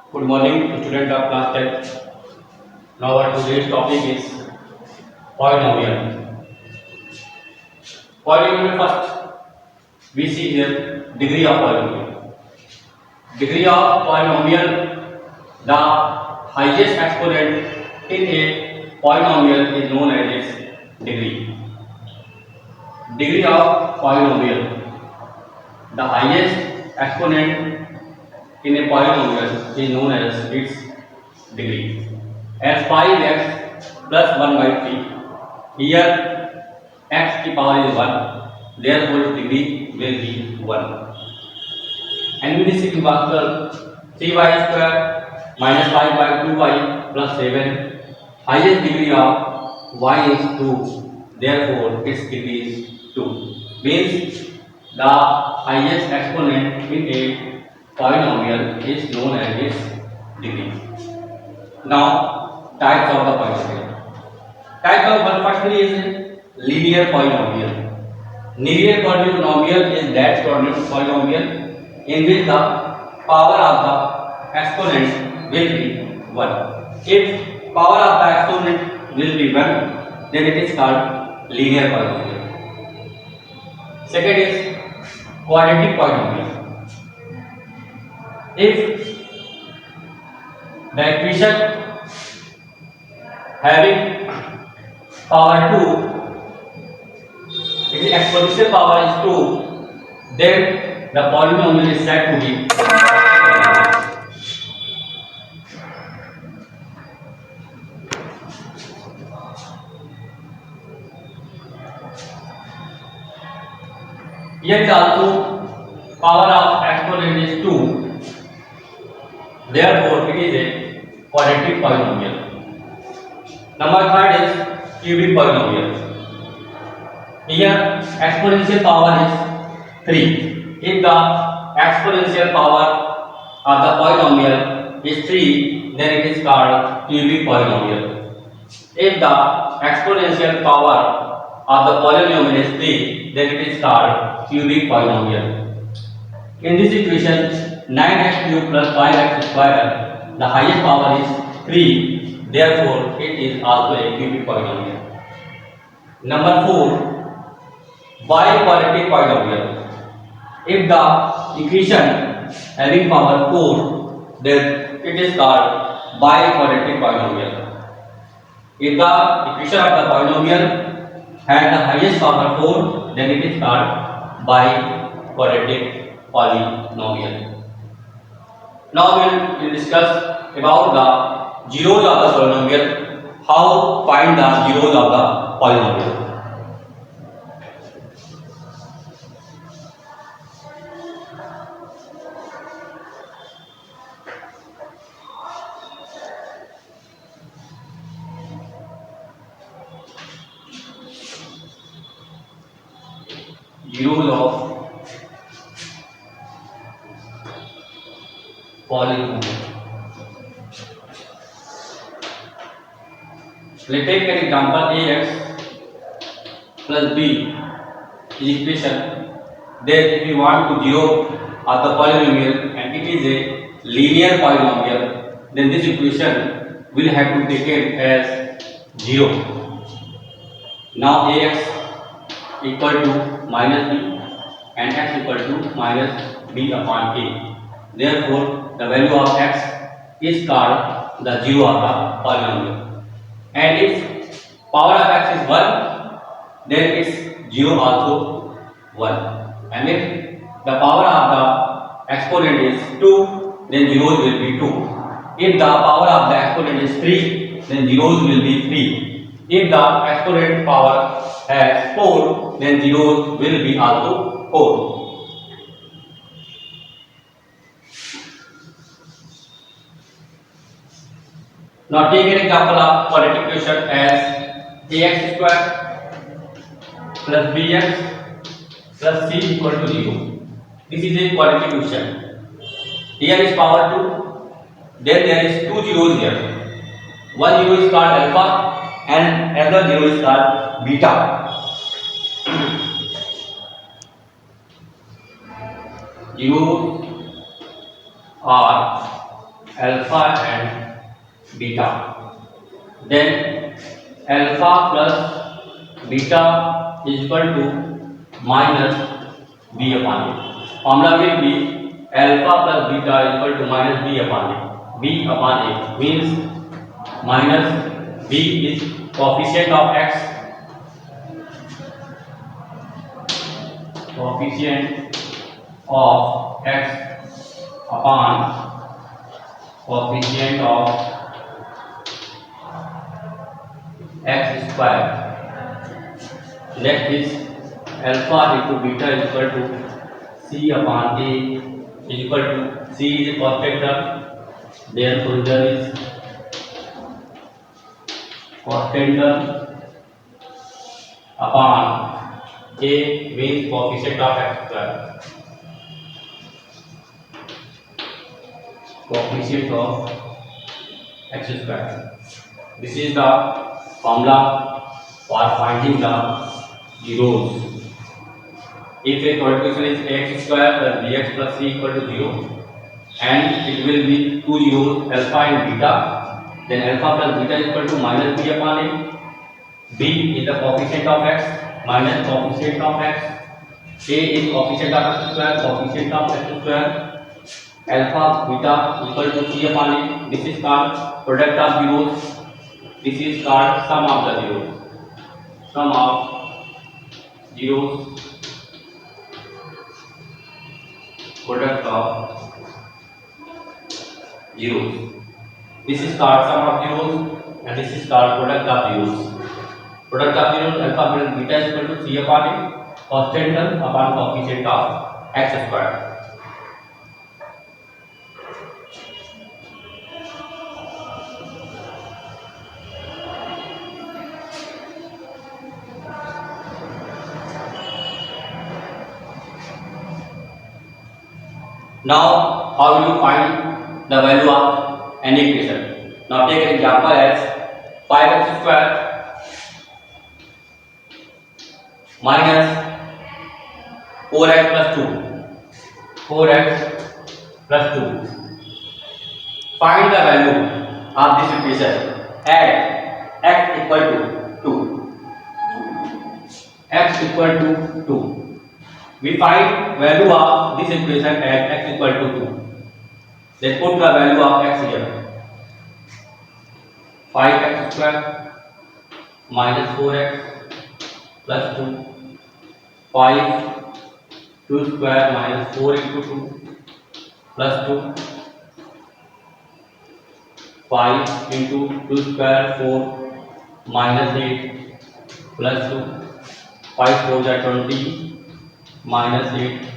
Good morning, student of class 10th. Now our today's topic is polynomial. Polynomial first, we see here degree of polynomial. Degree of polynomial, the highest exponent in a polynomial is known as its degree. Degree of polynomial, the highest exponent in a polynomial is known as its degree. As 5x plus 1 by 3, here x की power is 1, therefore its degree will be 1. And in this example, 3y square minus 5 by 2y plus 7, highest degree of y is 2, therefore its degree is 2. Means the highest exponent in a polynomial is known as its degree. Now, types of the polynomial. Type of one firstly is linear polynomial. Linear polynomial is that polynomial in which the power of the exponent will be 1. If power of the exponent will be 1, then it is called linear polynomial. Second is quadratic polynomial. If the equation having power 2, its exponential power is 2, then the polynomial is said to be here is also power of exponent is 2, therefore it is a quadratic polynomial. Number third is cubic polynomial. Here exponential power is 3. If the exponential power of the polynomial is 3, then it is called cubic polynomial. If the exponential power of the polynomial is 3, then it is called cubic polynomial. In this equation, 9x cubed plus 5x square, the highest power is 3, therefore it is also a cubic polynomial. Number 4, biquadratic polynomial. If the equation having power 4, then it is called biquadratic polynomial. If the equation of the polynomial has the highest power 4, then it is called biquadratic polynomial. Now we will discuss about the zeros of the polynomial, how find the zeros of the polynomial. Zeros of polynomial. Let's take an example. Ax plus b is equation. Then if we want to zero of the polynomial and it is a linear polynomial, then this equation will have to take it as 0. Now ax equal to minus b and x equal to minus b upon a. Therefore, the value of x is called the zero of the polynomial. And if power of x is 1, then its 0 also 1. And if the power of the exponent is 2, then zeros will be 2. If the power of the exponent is 3, then zeros will be 3. If the exponent power has 4, then zeros will be also 4. Now take an example of quadratic equation as ax square plus bx plus c equal to 0. This is a quadratic equation. Here is power 2. Then there is 2 zeros here. One zero is called alpha and another zero is called beta. Zeros are alpha and beta. Then alpha plus beta is equal to minus b upon a. Formula will be alpha plus beta is equal to minus b upon a. B upon a means minus b is coefficient of x, coefficient of x upon coefficient of x square. Next is alpha into beta is equal to c upon a is equal to c is a constant term, therefore there is constant term upon a means coefficient of x square, coefficient of x square. This is the formula for finding the zeros. If a quantification is ax square plus bx plus c equal to 0 and it will be two zeros alpha and beta, then alpha plus beta is equal to minus b upon a. B is the coefficient of x minus coefficient of x. A is coefficient of x square, coefficient of x square. Alpha beta equal to c upon a. This is called product of zeros. This is called sum of the zeros. Sum of zeros, product of zeros. This is called sum of zeros and this is called product of zeros. Product of zeros alpha plus beta is equal to c upon a, constant term upon coefficient of x square. Now, how will you find the value of any equation? Now, take an example as 5x square minus 4x plus 2. 4x plus 2. Find the value of this equation at x equal to 2. X equal to 2. We find value of this equation at x equal to 2. Then put the value of x here. 5x square minus 4x plus 2. 5 2 square minus 4 into 2 plus 2. 5 into 2 square 4 minus 8 plus 2. 5 4 are 20 minus 8